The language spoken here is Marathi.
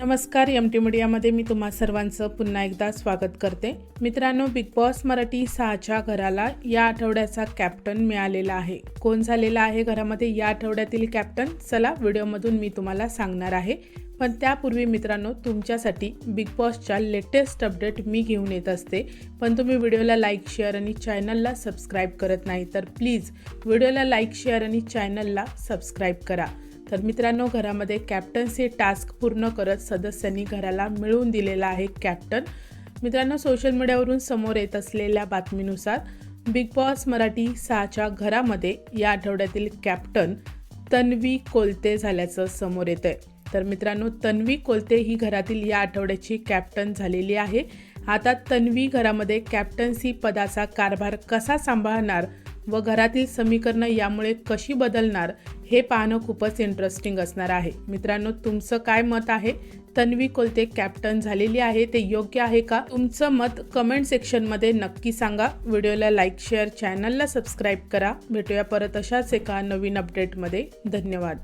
नमस्कार, एम.टी. मीडियामध्ये मी तुम्हा सर्वांचं पुन्हा एकदा स्वागत करते. मित्रांनो, बिग बॉस मराठी 6च्या घराला या आठवड्याचा कॅप्टन मिळालेला आहे. कोण झालेला आहे घरामध्ये या आठवड्यातील कॅप्टन? चला व्हिडिओमधून मी तुम्हाला सांगणार आहे. पण त्यापूर्वी मित्रांनो, तुमच्यासाठी बिग बॉसच्या लेटेस्ट अपडेट मी घेऊन येत असते. पण तुम्ही व्हिडिओला लाईक, शेअर आणि चॅनलला सबस्क्राईब करत नाही तर प्लीज व्हिडिओला लाईक, शेअर आणि चॅनलला सबस्क्राईब करा. तर मित्रांनो, घरामध्ये कॅप्टन्सी टास्क पूर्ण करत सदस्यांनी घराला मिळवून दिलेला आहे कॅप्टन. मित्रांनो, सोशल मीडियावरून समोर येत असलेल्या बातमीनुसार बिग बॉस मराठी 6च्या घरामध्ये या आठवड्यातील कॅप्टन तन्वी कोलते झाल्याचं समोर येत आहे. तर मित्रांनो, तन्वी कोलते ही घरातील या आठवड्याची कॅप्टन झालेली आहे. आता तन्वी घरामध्ये कॅप्टन्सी पदाचा कारभार कसा सांभाळणार व घरातील समीकरणं यामुळे कशी बदलणार हे पाहणं खूपच इंटरेस्टिंग असणार आहे. मित्रांनो, तुमचं काय मत आहे? तन्वी कोलते कॅप्टन झालेली आहे, ते योग्य आहे का? तुमचं मत कमेंट सेक्शनमध्ये नक्की सांगा. व्हिडिओला लाईक, शेअर, चॅनलला सबस्क्राईब करा. भेटूया परत अशाच एका नवीन अपडेटमध्ये. धन्यवाद.